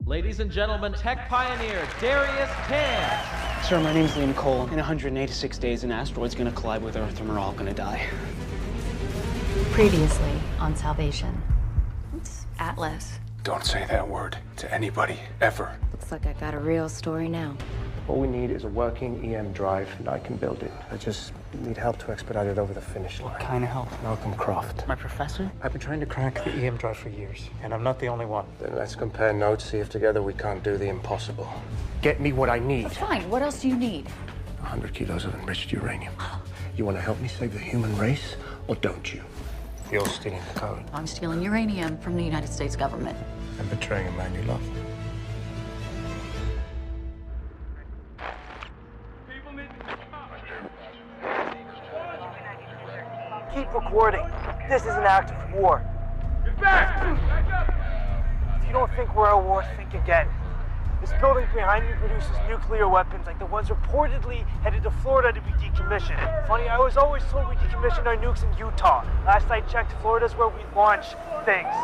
Ladies and gentlemen, tech pioneer Darius Tan. Sir, my name's Liam Cole. In 186 days, an asteroid's gonna collide with Earth and we're all gonna die. Previously on Salvation. It's Atlas. Don't say that word to anybody, ever. Looks like I got a real story now. All we need is a working EM drive, and I can build it. I just need help to expedite it over the finish line. What kind of help? Malcolm Croft. My professor? I've been trying to crack the EM drive for years, and I'm not the only one. Then let's compare notes, see if together we can't do the impossible. Get me what I need. Fine, what else do you need? 100 kilos of enriched uranium. You want to help me save the human race, or don't you? You're stealing the code. I'm stealing uranium from the United States government. And betraying a man you love. Keep recording. This is an act of war. Get back! Back up! If you don't think we're at war, think again. This building behind me produces nuclear weapons like the ones reportedly headed to Florida to be decommissioned. Funny, I was always told we decommissioned our nukes in Utah. Last I checked, Florida's where we launch things.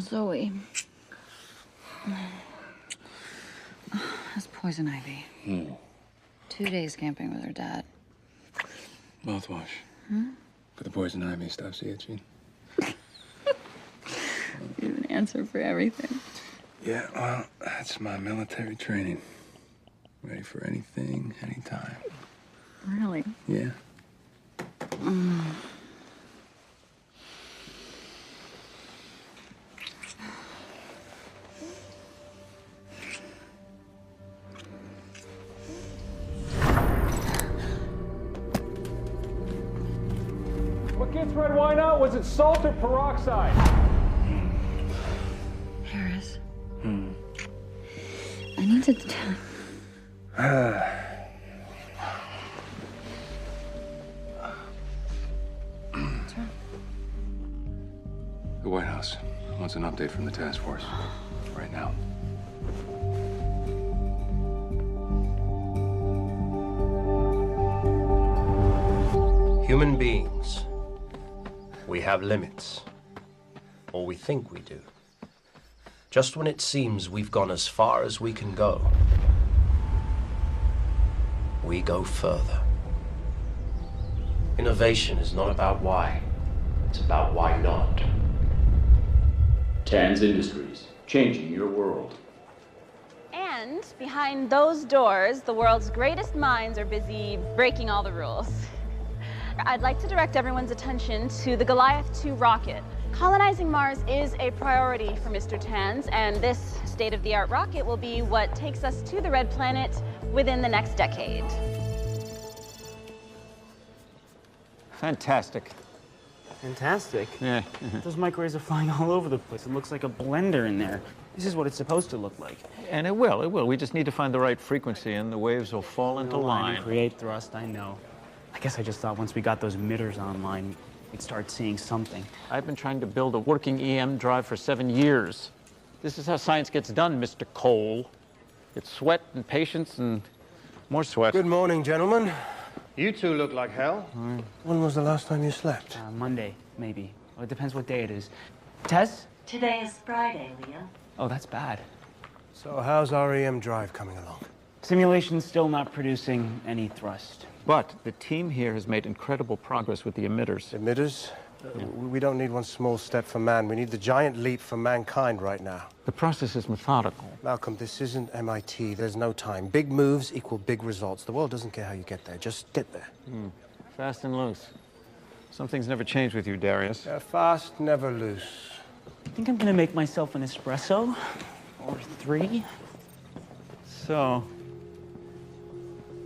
Zoe. That's poison ivy. 2 days camping with her dad. Mouthwash. For the poison ivy stops the itching. You have an answer for everything. Yeah, well, that's my military training. Ready for anything, anytime. Really? Yeah. What gets red wine out? Was it salt or peroxide? Harris. I need to tell. What's wrong? The White House wants an update from the task force. Right now. Human beings, we have limits. Or we think we do. Just when it seems we've gone as far as we can go, we go further. Innovation is not about why, it's about why not. Tan's Industries, changing your world. And behind those doors, the world's greatest minds are busy breaking all the rules. I'd like to direct everyone's attention to the Goliath 2 rocket. Colonizing Mars is a priority for Mr. Tan's, and this state-of-the-art rocket will be what takes us to the Red Planet within the next decade. Fantastic. Fantastic. Yeah. Those microwaves are flying all over the place. It looks like a blender in there. This is what it's supposed to look like. And it will. We just need to find the right frequency and the waves will fall into line. Create thrust, I know. I guess I just thought once we got those emitters online, we'd start seeing something. I've been trying to build a working EM drive for 7 years. This is how science gets done, Mr. Cole. It's sweat and patience and more sweat. Good morning, gentlemen. You two look like hell. When was the last time you slept? Monday, maybe. Well, it depends what day it is. Tess? Today is Friday, Leo. Oh, that's bad. So how's our EM drive coming along? Simulation's still not producing any thrust. But the team here has made incredible progress with the emitters. Emitters? We don't need one small step for man. We need the giant leap for mankind right now. The process is methodical. Malcolm, this isn't MIT. There's no time. Big moves equal big results. The world doesn't care how you get there. Just get there. Fast and loose. Some things never change with you, Darius. Fast, never loose. I think I'm gonna make myself an espresso. Or 3. So,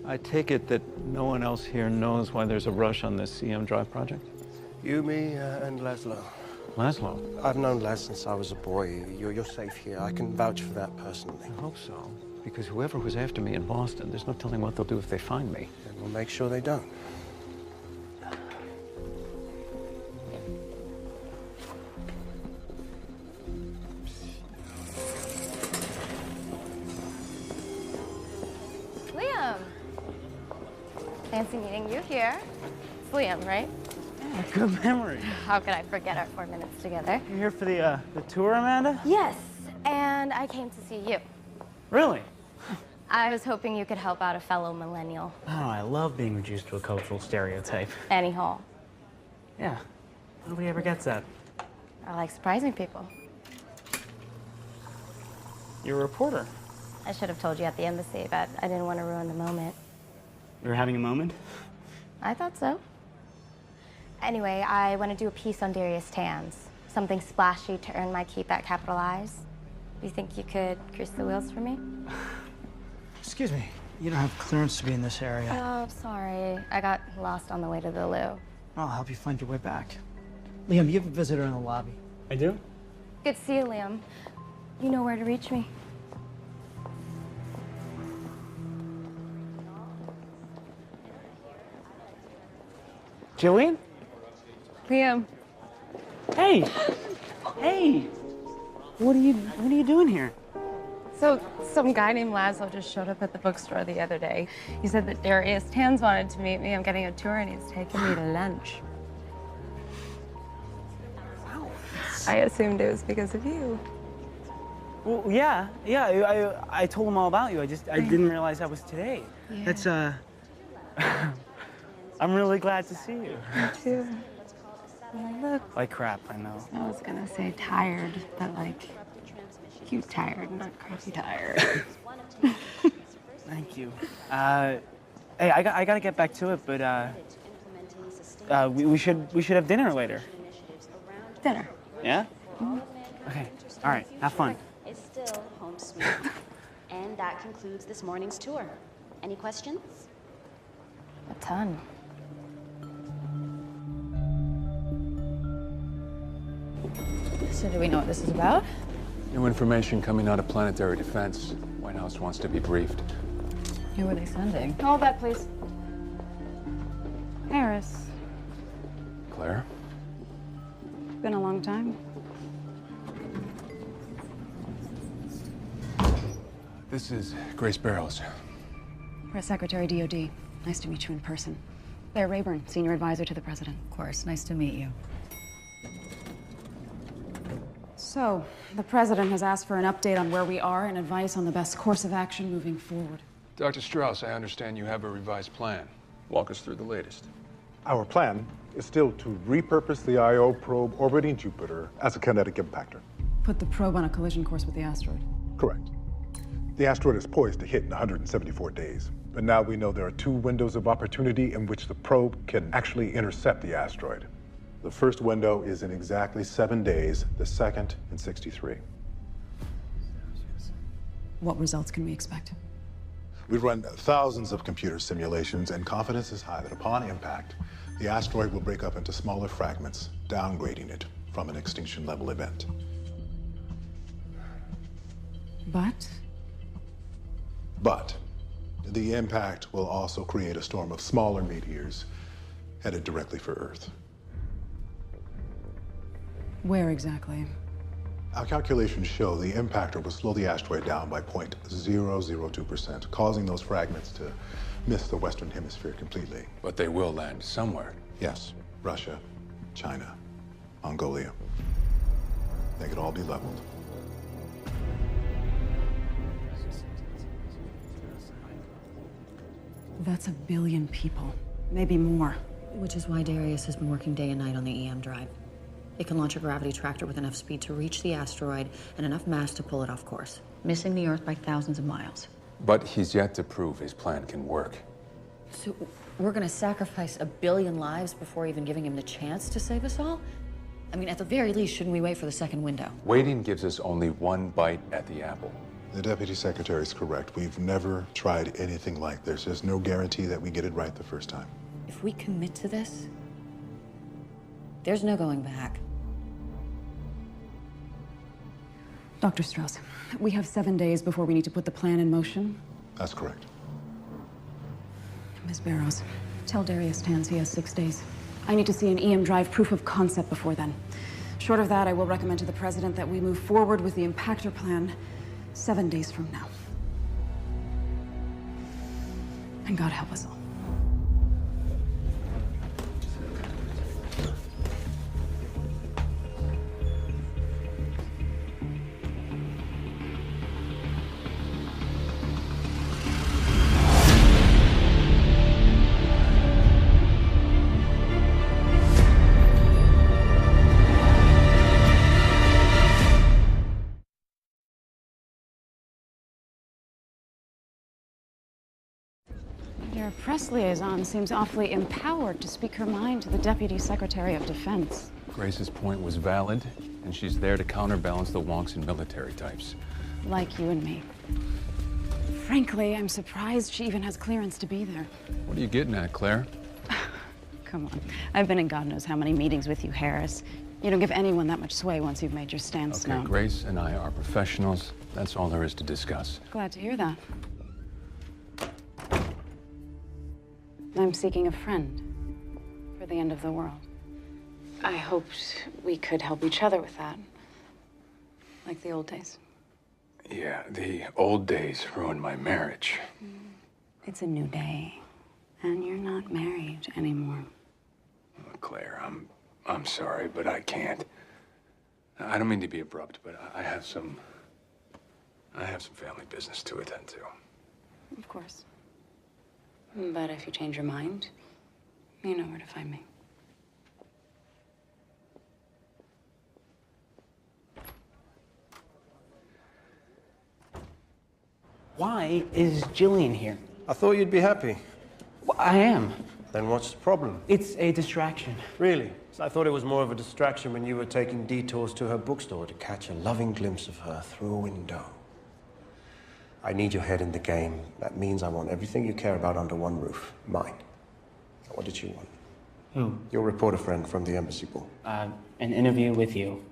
I take it that no one else here knows why there's a rush on this EM drive project? You, me, and Laszlo. Laszlo. I've known Les since I was a boy. You're safe here. I can vouch for that personally. I hope so. Because whoever was after me in Boston, there's no telling what they'll do if they find me. And we'll make sure they don't. Liam. Fancy meeting you here. It's Liam, right? Yeah, good memory. How could I forget our 4 minutes together? You're here for the tour, Amanda? Yes, and I came to see you. Really? I was hoping you could help out a fellow millennial. Oh, I love being reduced to a cultural stereotype. Anyhow. Yeah, nobody ever gets that. I like surprising people. You're a reporter. I should have told you at the embassy, but I didn't want to ruin the moment. You were having a moment? I thought so. Anyway, I want to do a piece on Darius Tans. Something splashy to earn my keep at Capital Eyes. Do you think you could grease the wheels for me? Excuse me, you don't have clearance to be in this area. Oh, sorry. I got lost on the way to the loo. I'll help you find your way back. Liam, you have a visitor in the lobby. I do? Good to see you, Liam. You know where to reach me. Jillian? Liam. Hey! Hey! What are you doing here? So, some guy named Laszlo just showed up at the bookstore the other day. He said that Darius Tans wanted to meet me. I'm getting a tour and he's taking me to lunch. Wow. I assumed it was because of you. Well, yeah. I told him all about you. I didn't realize that was today. Yeah. That's, I'm really glad to see you. Me too. And I look. Like crap, I know. I was gonna say tired, but like cute tired, not crappy tired. Thank you. Hey, I gotta get back to it, but we should have dinner later. Dinner. Yeah? Mm-hmm. Okay. All right. Have fun. Is still home sweet. And that concludes this morning's tour. Any questions? A ton. So do we know what this is about? New information coming out of Planetary Defense. White House wants to be briefed. Who are they sending? Hold that, please. Paris. Claire? Been a long time. This is Grace Barrows. Press Secretary, DOD. Nice to meet you in person. Claire Rayburn, Senior Advisor to the President. Of course, nice to meet you. So, the President has asked for an update on where we are and advice on the best course of action moving forward. Dr. Strauss, I understand you have a revised plan. Walk us through the latest. Our plan is still to repurpose the IO probe orbiting Jupiter as a kinetic impactor. Put the probe on a collision course with the asteroid. Correct. The asteroid is poised to hit in 174 days. But now we know there are 2 windows of opportunity in which the probe can actually intercept the asteroid. The first window is in exactly 7 days, the second in 63. What results can we expect? We've run thousands of computer simulations, and confidence is high that upon impact, the asteroid will break up into smaller fragments, downgrading it from an extinction-level event. But the impact will also create a storm of smaller meteors headed directly for Earth. Where exactly? Our calculations show the impactor will slow the asteroid down by 0.002%, causing those fragments to miss the Western Hemisphere completely. But they will land somewhere. Yes, Russia, China, Mongolia. They could all be leveled. That's 1 billion people, maybe more. Which is why Darius has been working day and night on the EM drive. It can launch a gravity tractor with enough speed to reach the asteroid and enough mass to pull it off course, missing the Earth by thousands of miles. But he's yet to prove his plan can work. So we're gonna sacrifice 1 billion lives before even giving him the chance to save us all? I mean, at the very least, shouldn't we wait for the second window? Waiting gives us only one bite at the apple. The Deputy Secretary is correct. We've never tried anything like this. There's no guarantee that we get it right the first time. If we commit to this, there's no going back. Dr. Strauss, we have 7 days before we need to put the plan in motion. That's correct. Ms. Barrows, tell Darius Tans he has 6 days. I need to see an EM drive proof of concept before then. Short of that, I will recommend to the president that we move forward with the impactor plan 7 days from now. And God help us all. Your press liaison seems awfully empowered to speak her mind to the Deputy Secretary of Defense. Grace's point was valid, and she's there to counterbalance the wonks and military types. Like you and me. Frankly, I'm surprised she even has clearance to be there. What are you getting at, Claire? Come on. I've been in God knows how many meetings with you, Harris. You don't give anyone that much sway once you've made your stance known. Grace and I are professionals. That's all there is to discuss. Glad to hear that. I'm seeking a friend for the end of the world. I hoped we could help each other with that. Like the old days. Yeah, the old days ruined my marriage. It's a new day, and you're not married anymore. Claire, I'm sorry, but I can't. I don't mean to be abrupt, but I have some family business to attend to. Of course. But if you change your mind, you know where to find me. Why is Jillian here? I thought you'd be happy. Well, I am. Then what's the problem? It's a distraction. Really? I thought it was more of a distraction when you were taking detours to her bookstore to catch a loving glimpse of her through a window. I need your head in the game. That means I want everything you care about under one roof. Mine. What did you want? Who? Your reporter friend from the embassy ball. An interview with you.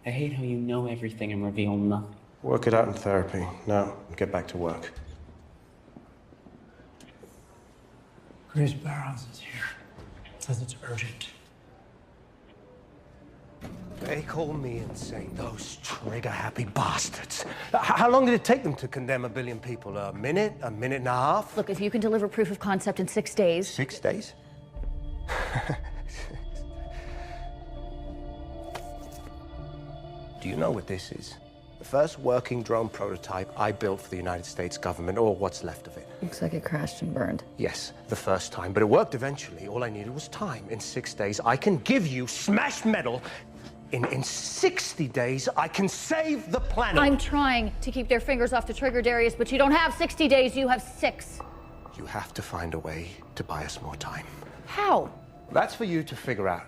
I hate how you know everything and reveal nothing. Work it out in therapy. Now, get back to work. Grace Barrows is here. Says it's urgent. They call me insane, those trigger-happy bastards. How long did it take them to condemn 1 billion people? A minute and a half? Look, if you can deliver proof of concept in 6 days... 6 days? Do you know what this is? The first working drone prototype I built for the United States government, or what's left of it. Looks like it crashed and burned. Yes, the first time, but it worked eventually. All I needed was time. In 6 days, I can give you smashed metal. In 60 days, I can save the planet. I'm trying to keep their fingers off the trigger, Darius, but you don't have 60 days, you have 6. You have to find a way to buy us more time. How? That's for you to figure out.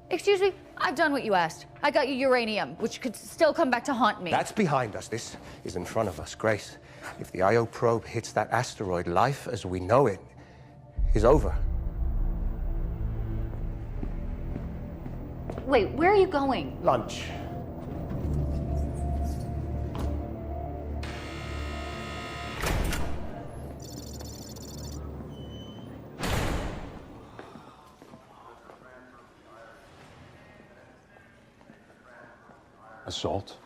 Excuse me, I've done what you asked. I got you uranium, which could still come back to haunt me. That's behind us. This is in front of us, Grace. If the IO probe hits that asteroid, life as we know it is over. Wait, where are you going? Lunch. Assault,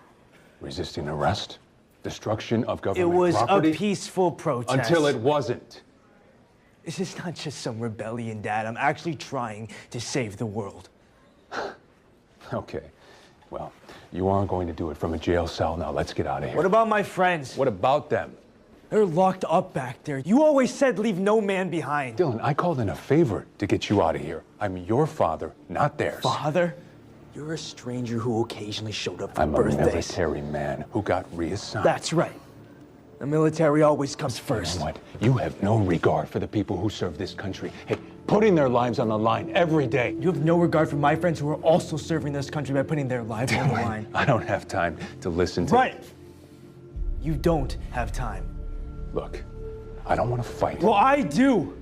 resisting arrest, destruction of government It was property. a peaceful protest. Until it wasn't. This is not just some rebellion, Dad. I'm actually trying to save the world. Okay, well, you aren't going to do it from a jail cell. Now let's get out of here. What about my friends? What about them? They're locked up back there. You always said leave no man behind. Dylan, I called in a favor to get you out of here. I'm your father, not theirs. Father? You're a stranger who occasionally showed up for I'm birthdays. a military man who got reassigned. That's right. The military always comes first. You know what? You have no regard for the people who serve this country. Hey, putting their lives on the line every day. You have no regard for my friends who are also serving this country by putting their lives on the line. I don't have time to listen to... Right. You don't have time. Look, I don't want to fight. Well, I do.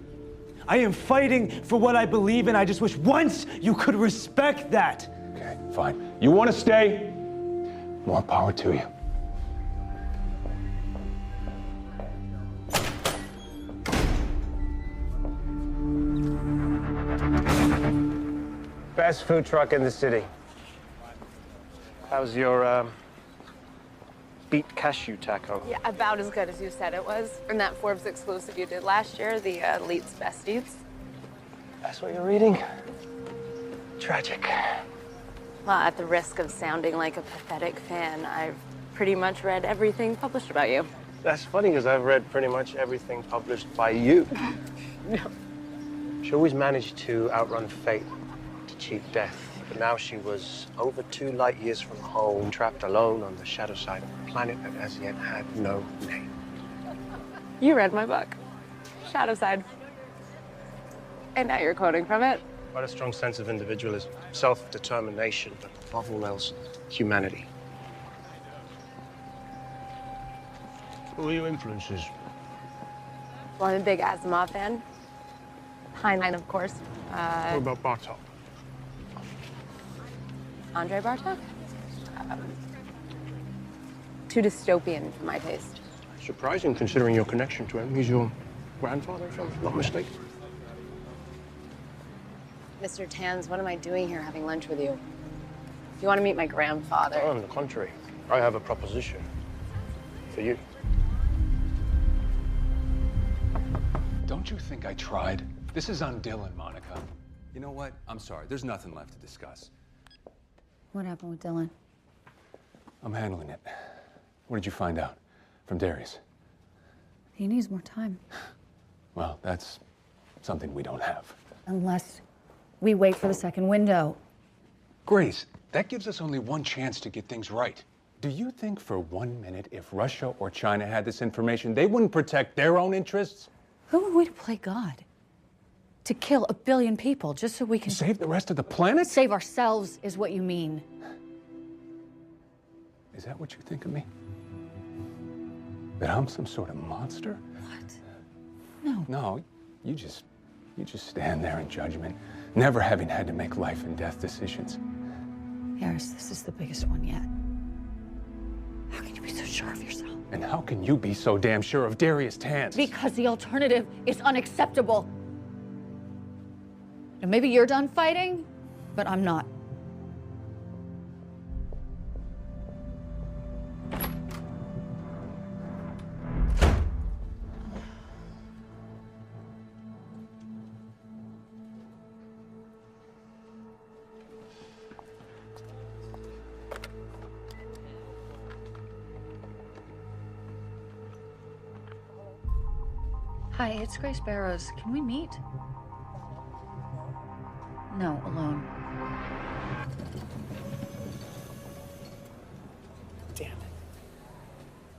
I am fighting for what I believe in. I just wish once you could respect that. Okay, fine. You want to stay? More power to you. Best food truck in the city. How's your, beet cashew taco? Yeah, about as good as you said it was. And that Forbes exclusive you did last year, the Elite's Best Eats. That's what you're reading? Tragic. Well, at the risk of sounding like a pathetic fan, I've pretty much read everything published about you. That's funny, because I've read pretty much everything published by you. She always managed to outrun fate, to cheat death. But now she was over 2 light years from home, trapped alone on the shadow side of a planet that as yet had no name. You read my book, Shadow Side. And now you're quoting from it. Quite a strong sense of individualism, self-determination, but above all else, humanity. Who are your influences? Well, I'm a big Asimov fan. Heinlein, of course. What about Bartok? Andrei Bartok? Too dystopian for my taste. Surprising, considering your connection to him. He's your grandfather, if I'm not mistaken. Mr. Tans, what am I doing here having lunch with you? You want to meet my grandfather? Oh, on the contrary. I have a proposition for you. Don't you think I tried? This is on Dylan, Monica. You know what? I'm sorry. There's nothing left to discuss. What happened with Dylan? I'm handling it. What did you find out from Darius? He needs more time. Well, that's something we don't have. Unless we wait for the second window. Grace, that gives us only one chance to get things right. Do you think for 1 minute if Russia or China had this information, they wouldn't protect their own interests? Who are we to play God? To kill 1 billion people just so we can... Save the rest of the planet? Save ourselves is what you mean. Is that what you think of me? That I'm some sort of monster? What? No. No, you just stand there in judgment, never having had to make life and death decisions. Yaris, this is the biggest one yet. How can you be so sure of yourself? And how can you be so damn sure of Darius Tans? Because the alternative is unacceptable. And maybe you're done fighting, but I'm not. Hi, it's Grace Barrows. Can we meet? No, alone. Damn it.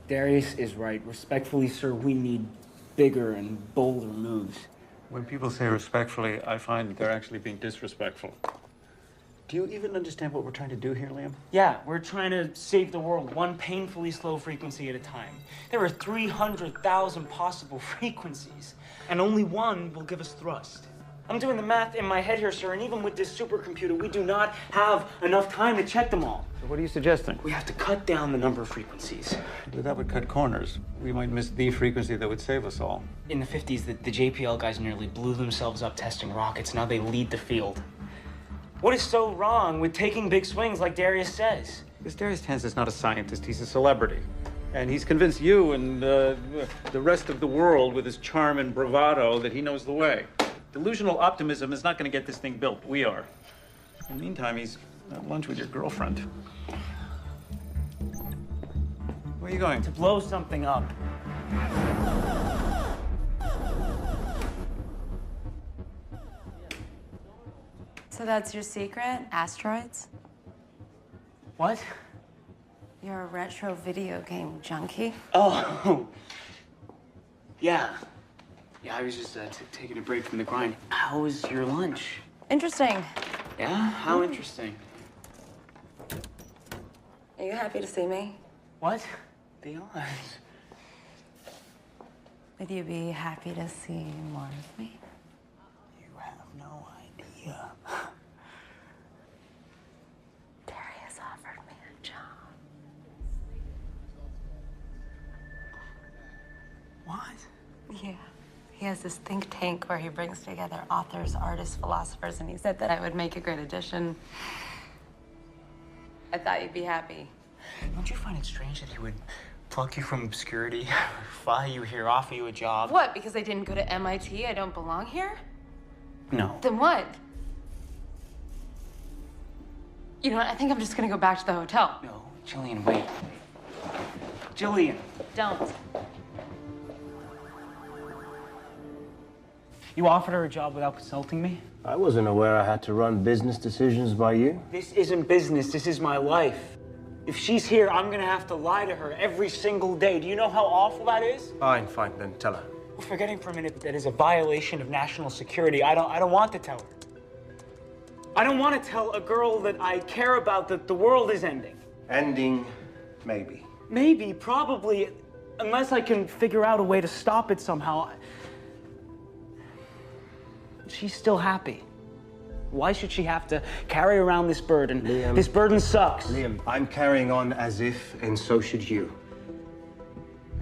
Darius is right. Respectfully, sir, we need bigger and bolder moves. When people say respectfully, I find they're actually being disrespectful. Do you even understand what we're trying to do here, Liam? Yeah, we're trying to save the world one painfully slow frequency at a time. There are 300,000 possible frequencies, and only one will give us thrust. I'm doing the math in my head here, sir, and even with this supercomputer, we do not have enough time to check them all. So what are you suggesting? We have to cut down the number of frequencies. But that would cut corners. We might miss the frequency that would save us all. In the 50s, the JPL guys nearly blew themselves up testing rockets. Now they lead the field. What is so wrong with taking big swings like Darius says? Because Darius Tans is not a scientist, he's a celebrity. And he's convinced you and the rest of the world with his charm and bravado that he knows the way. Delusional optimism is not going to get this thing built. We are. In the meantime, he's at lunch with your girlfriend. Where are you going? To blow something up. So that's your secret? Asteroids? What? You're a retro video game junkie? Oh. Yeah. Yeah, I was just taking a break from the grind. How was your lunch? Interesting. Yeah? How interesting? Are you happy to see me? What? The odds. Would you be happy to see more of me? You have no idea. Darius offered me a job. Yeah. He has this think tank where he brings together authors, artists, philosophers, and he said that I would make a great addition. I thought you'd be happy. Don't you find it strange that he would pluck you from obscurity, fly you here, offer you a job? What, because I didn't go to MIT, I don't belong here? No. Then what? You know what, I think I'm just gonna go back to the hotel. No, Jillian, wait. Jillian. Don't. You offered her a job without consulting me? I wasn't aware I had to run business decisions by you. This isn't business, this is my life. If she's here, I'm gonna have to lie to her every single day. Do you know how awful that is? Fine, then tell her. Well, forgetting for a minute that is a violation of national security, I don't want to tell her. I don't want to tell a girl that I care about that the world is ending. Ending, maybe. Maybe, probably, unless I can figure out a way to stop it somehow. She's still happy. Why should she have to carry around this burden? Liam, this burden sucks. Liam, I'm carrying on as if, and so should you.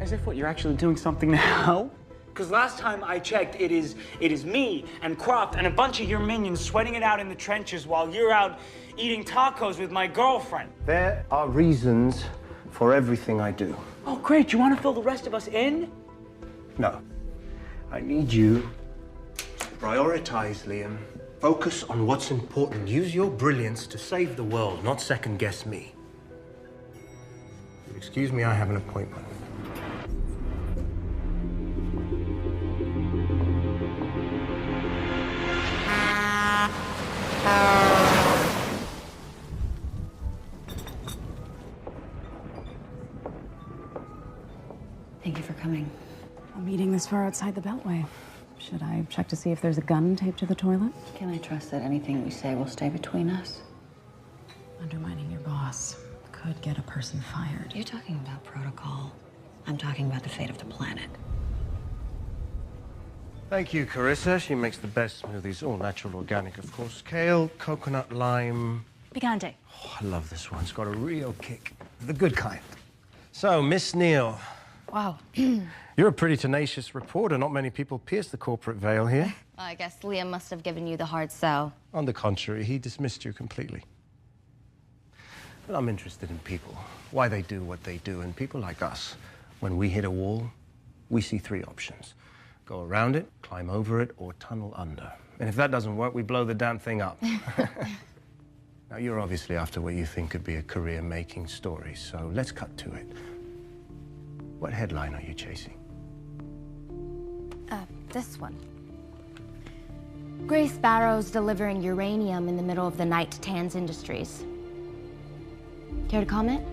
As if what, you're actually doing something now? Because last time I checked, it is me and Croft and a bunch of your minions sweating it out in the trenches while you're out eating tacos with my girlfriend. There are reasons for everything I do. Oh, great. You want to fill the rest of us in? No. I need you to prioritize, Liam. Focus on what's important. Use your brilliance to save the world, not second-guess me. Excuse me, I have an appointment. Thank you for coming. A meeting this far outside the Beltway. Should I check to see if there's a gun taped to the toilet? Can I trust that anything we say will stay between us? Undermining your boss could get a person fired. You're talking about protocol. I'm talking about the fate of the planet. Thank you, Carissa. She makes the best smoothies. All natural, organic, of course. Kale, coconut, lime. Picante. Oh, I love this one. It's got a real kick. The good kind. So, Miss Neal. Wow. You're a pretty tenacious reporter. Not many people pierce the corporate veil here. Well, I guess Liam must have given you the hard sell. On the contrary, he dismissed you completely. But I'm interested in people, why they do what they do. And people like us, when we hit a wall, we see three options. Go around it, climb over it, or tunnel under. And if that doesn't work, we blow the damn thing up. Now, you're obviously after what you think could be a career making story, so let's cut to it. What headline are you chasing? This one. Gray Sparrow's delivering uranium in the middle of the night to Tan's Industries. Care to comment?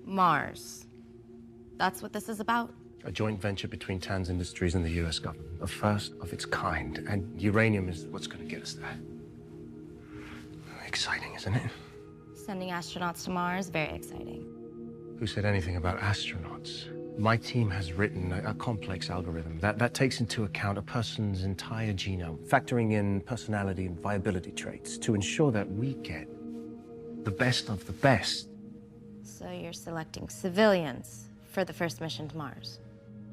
Mars. That's what this is about? A joint venture between Tan's Industries and the US government. The first of its kind. And uranium is what's going to get us there. Exciting, isn't it? Sending astronauts to Mars, very exciting. Who said anything about astronauts? My team has written a complex algorithm that takes into account a person's entire genome, factoring in personality and viability traits to ensure that we get the best of the best. So you're selecting civilians for the first mission to Mars?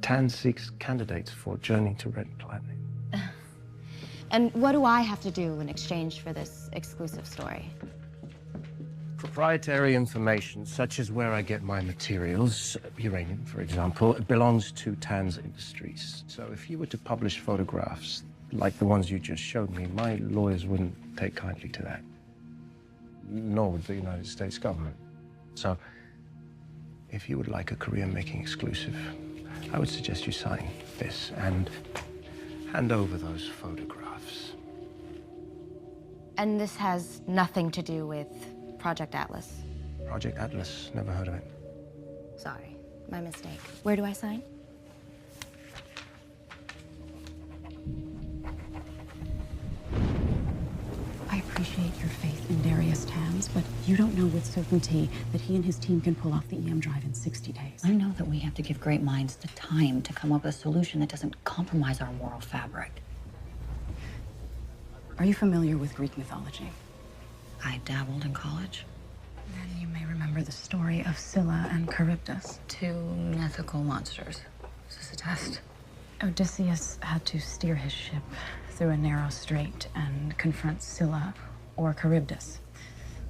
TAN seeks candidates for Journey to Red Planet. And what do I have to do in exchange for this exclusive story? Proprietary information, such as where I get my materials, uranium, for example, belongs to TAN's Industries. So if you were to publish photographs like the ones you just showed me, my lawyers wouldn't take kindly to that. Nor would the United States government. So if you would like a career-making exclusive, I would suggest you sign this and hand over those photographs. And this has nothing to do with Project Atlas? Project Atlas, never heard of it. Sorry, my mistake. Where do I sign? I appreciate your faith in Darius Tans, but you don't know with certainty that he and his team can pull off the EM drive in 60 days. I know that we have to give great minds the time to come up with a solution that doesn't compromise our moral fabric. Are you familiar with Greek mythology? I dabbled in college. Then you may remember the story of Scylla and Charybdis. Two mythical monsters. Is this a test? Odysseus had to steer his ship through a narrow strait and confront Scylla or Charybdis.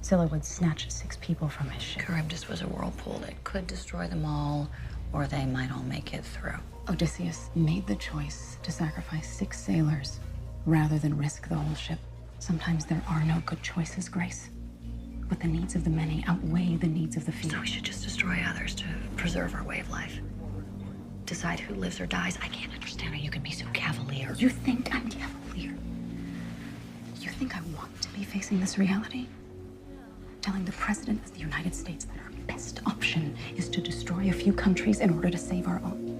Scylla would snatch 6 people from his ship. Charybdis was a whirlpool that could destroy them all, or they might all make it through. Odysseus made the choice to sacrifice 6 sailors rather than risk the whole ship. Sometimes there are no good choices, Grace. But the needs of the many outweigh the needs of the few. So we should just destroy others to preserve our way of life. Decide who lives or dies. I can't understand how you can be so cavalier. You think I'm cavalier? You think I want to be facing this reality? Telling the President of the United States that our best option is to destroy a few countries in order to save our own.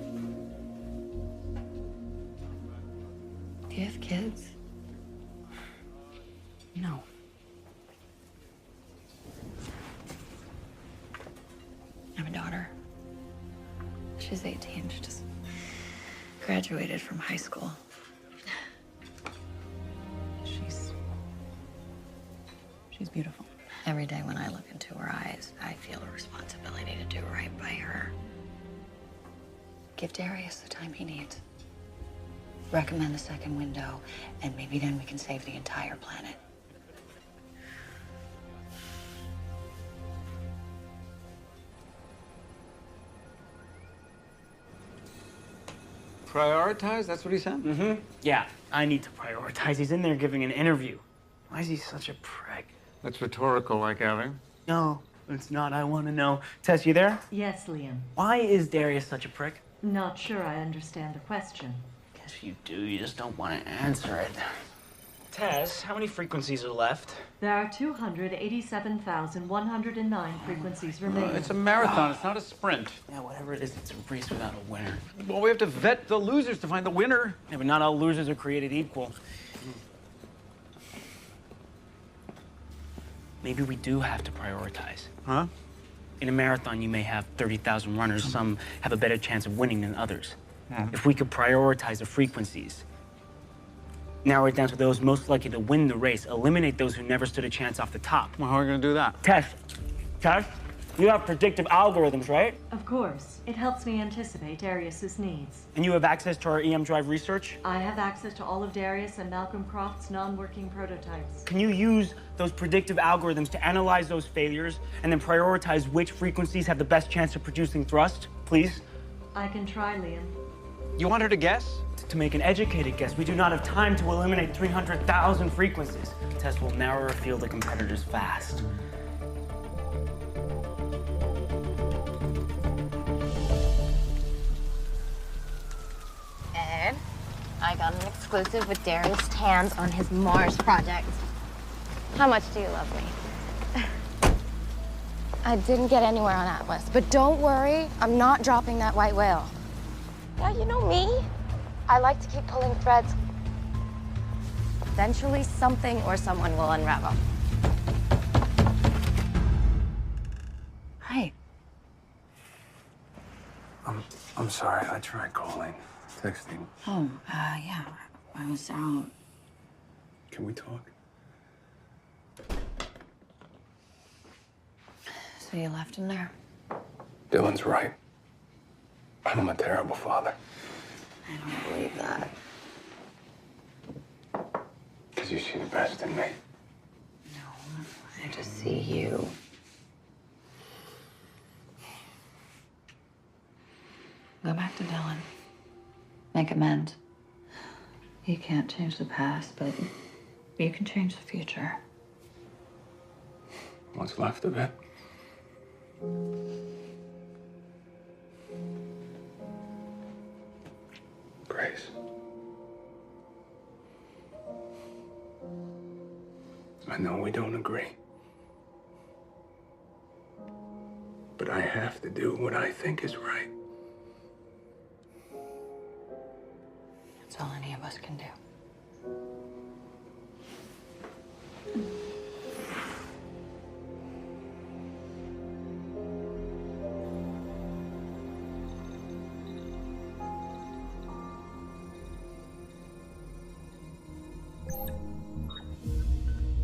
Do you have kids? No. I have a daughter. She's 18. She just graduated from high school. She's beautiful. Every day when I look into her eyes, I feel a responsibility to do right by her. Give Darius the time he needs. Recommend the second window, and maybe then we can save the entire planet. Prioritize? That's what he said? Mm-hmm. Yeah, I need to prioritize. He's in there giving an interview. Why is he such a prick? That's rhetorical, like Ellie. No, it's not. I want to know. Tess, you there? Yes, Liam. Why is Darius such a prick? Not sure I understand the question. Guess you do. You just don't want to answer it. Tess, how many frequencies are left? There are 287,109 frequencies remaining. It's a marathon. It's not a sprint. Yeah, whatever it is, it's a race without a winner. Well, we have to vet the losers to find the winner. Yeah, but not all losers are created equal. Maybe we do have to prioritize. Huh? In a marathon, you may have 30,000 runners. Some have a better chance of winning than others. If we could prioritize the frequencies, narrow it down to those most likely to win the race, eliminate those who never stood a chance off the top. Well, how are we going to do that? Tess, you have predictive algorithms, right? Of course. It helps me anticipate Darius's needs. And you have access to our EM Drive research? I have access to all of Darius and Malcolm Croft's non-working prototypes. Can you use those predictive algorithms to analyze those failures and then prioritize which frequencies have the best chance of producing thrust, please? I can try, Liam. You want her to guess? To make an educated guess, we do not have time to eliminate 300,000 frequencies. Tess will narrow our field of competitors fast. Ed, I got an exclusive with Darius Tans on his Mars project. How much do you love me? I didn't get anywhere on Atlas, but don't worry, I'm not dropping that white whale. Yeah, you know me. I like to keep pulling threads. Eventually, something or someone will unravel. Hi. I'm sorry. I tried calling, texting. Oh, yeah. I was out. Can we talk? So you left him there? Dylan's right. I'm a terrible father. I don't believe that. Because you see the best in me. No, I just see you. Go back to Dylan. Make amends. You can't change the past, but you can change the future. What's left of it? Grace. I know we don't agree. But I have to do what I think is right. That's all any of us can do.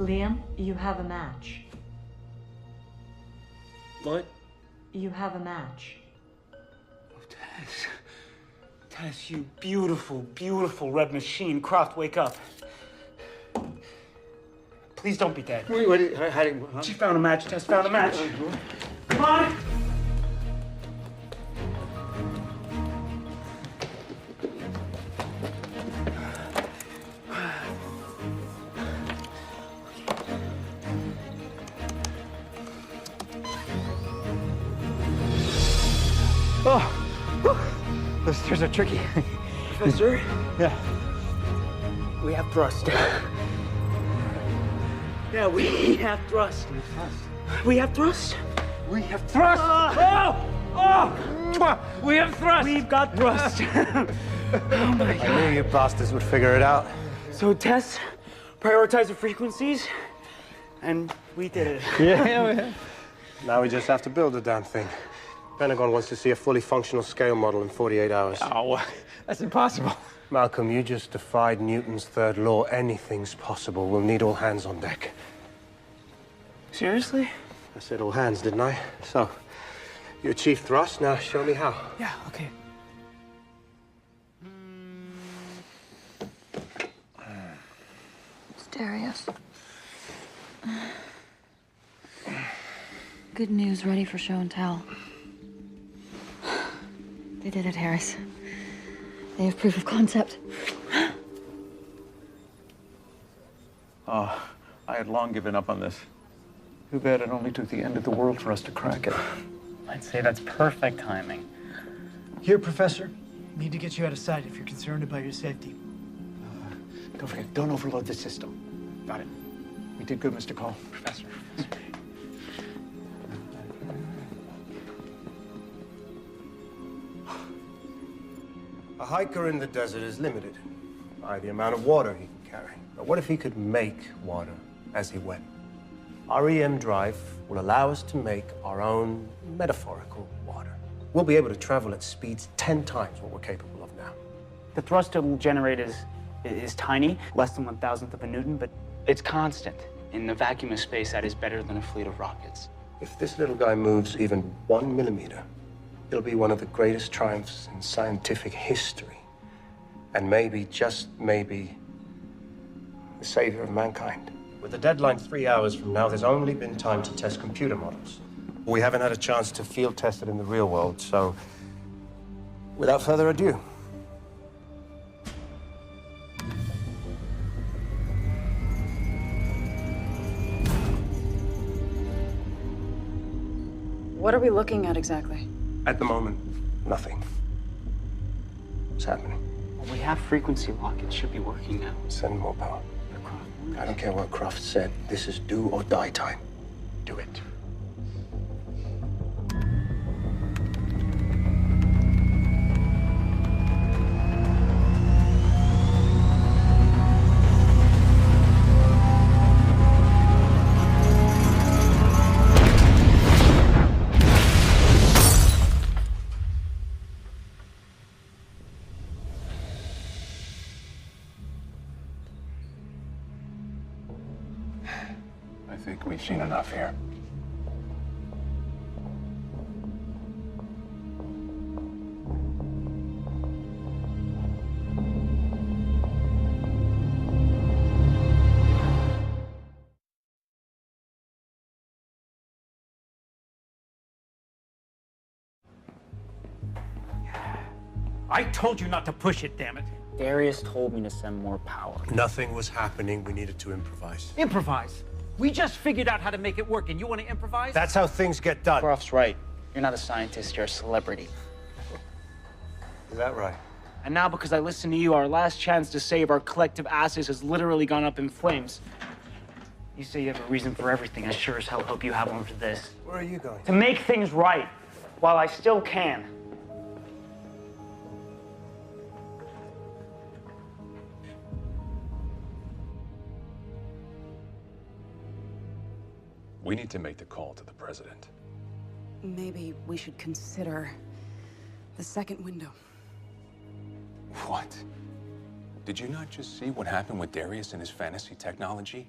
Liam, you have a match. What? You have a match. Tess, you beautiful, beautiful red machine. Croft, wake up. Please don't be dead. Wait, huh? She found a match. Tess found a match. Come on! Oh, whew. Those stairs are tricky. Professor? Yeah. We have thrust. Yeah, we have thrust. We have thrust. We have thrust. We have thrust. We've got thrust. Oh my God. I knew you bastards would figure it out. So Tess, prioritize the frequencies, and we did it. Yeah. Now we just have to build the damn thing. Pentagon wants to see a fully functional scale model in 48 hours. Oh, that's impossible. Malcolm, you just defied Newton's third law. Anything's possible. We'll need all hands on deck. Seriously? I said all hands, didn't I? So, you achieved thrust, now show me how. Yeah, okay. It's Darius. Good news, ready for show and tell. They did it, Harris. They have proof of concept. Oh, I had long given up on this. Too bad it only took the end of the world for us to crack it. I'd say that's perfect timing. Here, Professor. Need to get you out of sight if you're concerned about your safety. Don't forget, don't overload the system. Got it. We did good, Mr. Cole. Professor. A hiker in the desert is limited by the amount of water he can carry. But what if he could make water as he went? Our EM drive will allow us to make our own metaphorical water. We'll be able to travel at speeds 10 times what we're capable of now. The thrust it'll generate is tiny, less than 1,000th of a Newton, but it's constant. In the vacuum of space, that is better than a fleet of rockets. If this little guy moves even 1 millimeter, it'll be one of the greatest triumphs in scientific history. And maybe, just maybe, the savior of mankind. With the deadline 3 hours from now, there's only been time to test computer models. We haven't had a chance to field test it in the real world, so without further ado. What are we looking at exactly? At the moment, nothing. What's happening? Well, we have frequency lock. It should be working now. Send more power. I don't care what Croft said. This is do or die time. Do it. I think we've seen enough here. I told you not to push it, damn it. Darius told me to send more power. Nothing was happening. We needed to improvise. Improvise. We just figured out how to make it work, and you want to improvise? That's how things get done. Croft's right. You're not a scientist, you're a celebrity. Is that right? And now, because I listened to you, our last chance to save our collective asses has literally gone up in flames. You say you have a reason for everything. I sure as hell hope you have one for this. Where are you going? To make things right, while I still can. We need to make the call to the president. Maybe we should consider the second window. What? Did you not just see what happened with Darius and his fantasy technology?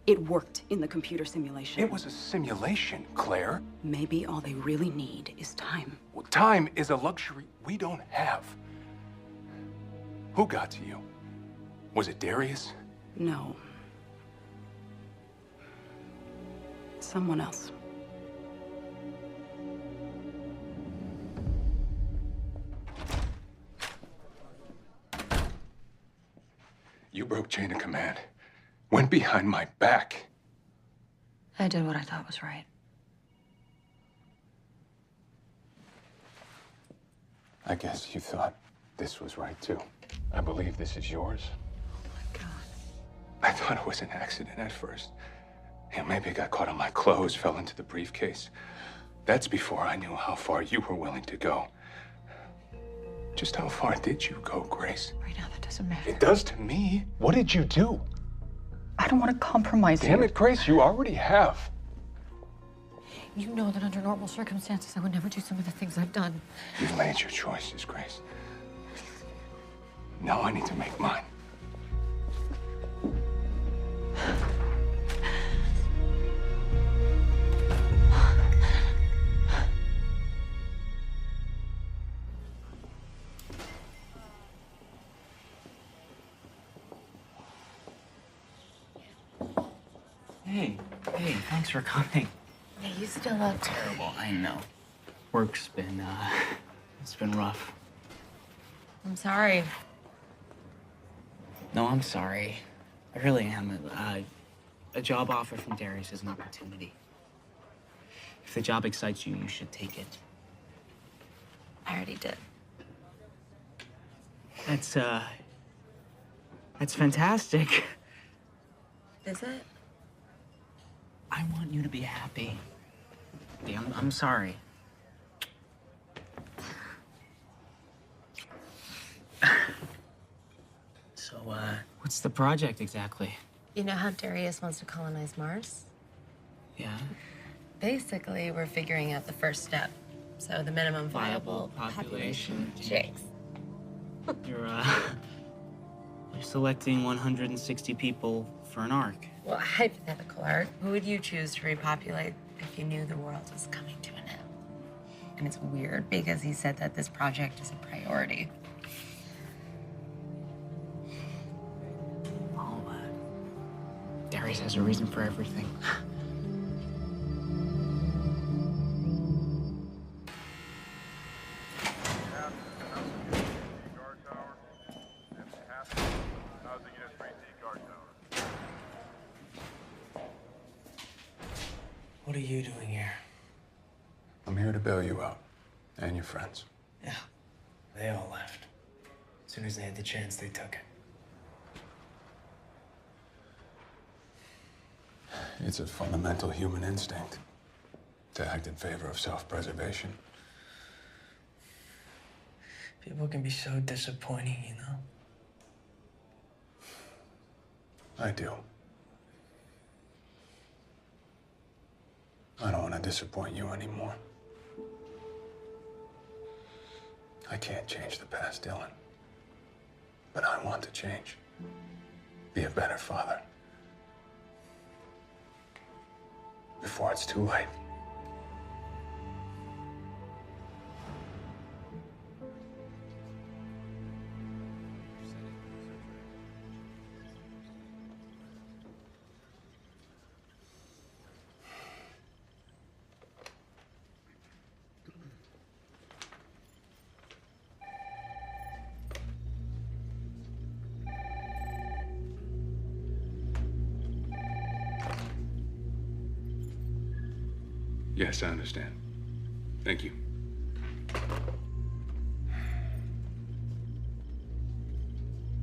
It worked in the computer simulation. It was a simulation, Claire. Maybe all they really need is time. Well, time is a luxury we don't have. Who got to you? Was it Darius? No. Someone else. You broke chain of command. Went behind my back. I did what I thought was right. I guess you thought this was right, too. I believe this is yours. Oh, my God. I thought it was an accident at first. Yeah, maybe it got caught on my clothes, fell into the briefcase. That's before I knew how far you were willing to go. Just how far did you go, Grace? Right now, that doesn't matter. It does to me. What did you do? I don't want to compromise Damn it, Grace, you already have. You know that under normal circumstances, I would never do some of the things I've done. You've made your choices, Grace. Now I need to make mine. Hey, thanks for coming. Yeah, you still look Terrible, I know. Work's been, it's been rough. I'm sorry. No, I'm sorry. I really am. A job offer from Darius is an opportunity. If the job excites you, you should take it. I already did. That's fantastic. Is it? I want you to be happy. Hey, I'm sorry. So, what's the project exactly? You know how Darius wants to colonize Mars? Yeah? Basically, we're figuring out the first step. So the minimum viable population. Chicks. You're selecting 160 people for an ark. Well, hypothetical art. Who would you choose to repopulate if you knew the world was coming to an end? And it's weird because he said that this project is a priority. Oh, Darius has a reason for everything. What are you doing here? I'm here to bail you out. And your friends. Yeah. They all left. As soon as they had the chance, they took it. It's a fundamental human instinct to act in favor of self-preservation. People can be so disappointing, you know? I do. I don't want to disappoint you anymore. I can't change the past, Dylan. But I want to change. Be a better father. Before it's too late. Yes, I understand. Thank you.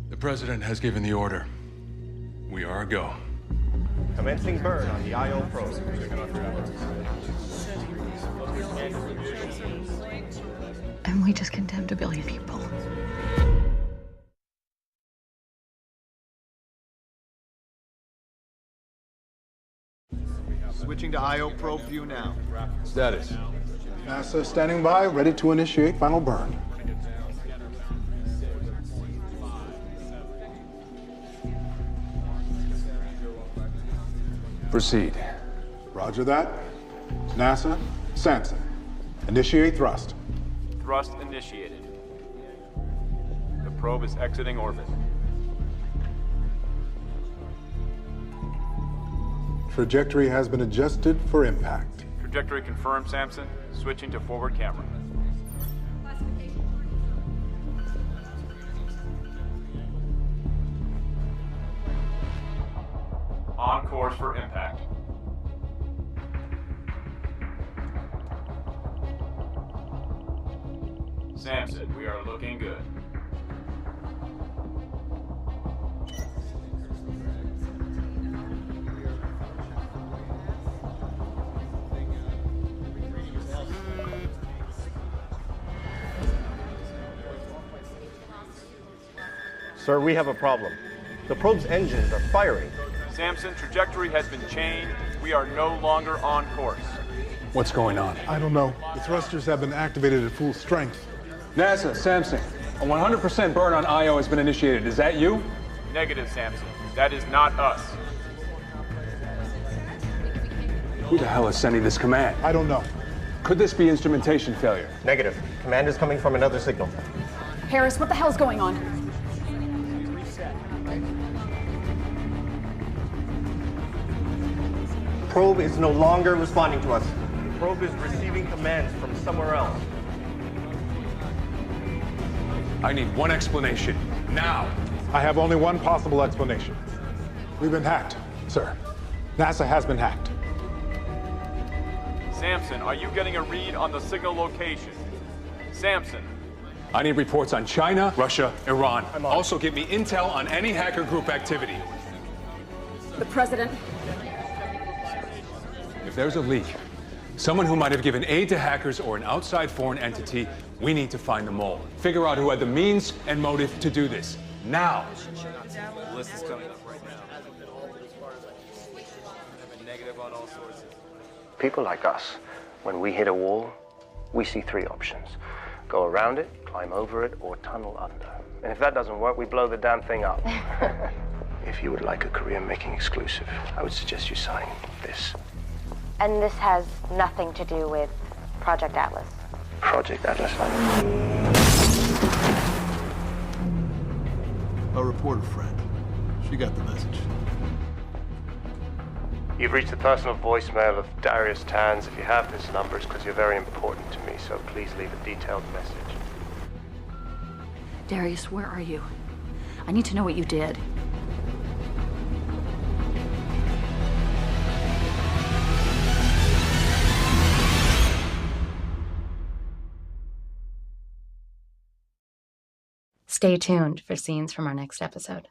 The President has given the order. We are a go. Commencing burn on the IO probe. And we just condemned 1 billion people. Switching to IO probe view now. Status. NASA standing by, ready to initiate final burn. Proceed. Roger that. NASA, Samson. Initiate thrust. Thrust initiated. The probe is exiting orbit. Trajectory has been adjusted for impact. Trajectory confirmed, Samson. Switching to forward camera. On course for impact. Samson, we are looking good. Sir, we have a problem. The probe's engines are firing. Samson, trajectory has been changed. We are no longer on course. What's going on? I don't know. The thrusters have been activated at full strength. NASA, Samson, a 100% burn on IO has been initiated. Is that you? Negative, Samson. That is not us. Who the hell is sending this command? I don't know. Could this be instrumentation failure? Negative. Command is coming from another signal. Harris, what the hell's going on? Probe is no longer responding to us. The probe is receiving commands from somewhere else. I need one explanation. Now! I have only one possible explanation. We've been hacked, sir. NASA has been hacked. Samson, are you getting a read on the signal location? Samson. I need reports on China, Russia, Iran. Also give me intel on any hacker group activity. The president. If there's a leak, someone who might have given aid to hackers or an outside foreign entity, we need to find them all. Figure out who had the means and motive to do this. Now! The list is coming up right now. Negative on all sources. People like us, when we hit a wall, we see three options. Go around it, climb over it, or tunnel under. And if that doesn't work, we blow the damn thing up. If you would like a career-making exclusive, I would suggest you sign this. And this has nothing to do with Project Atlas. Project Atlas. A reporter friend. She got the message. You've reached the personal voicemail of Darius Tanz. If you have this number, it's because you're very important to me, so please leave a detailed message. Darius, where are you? I need to know what you did. Stay tuned for scenes from our next episode.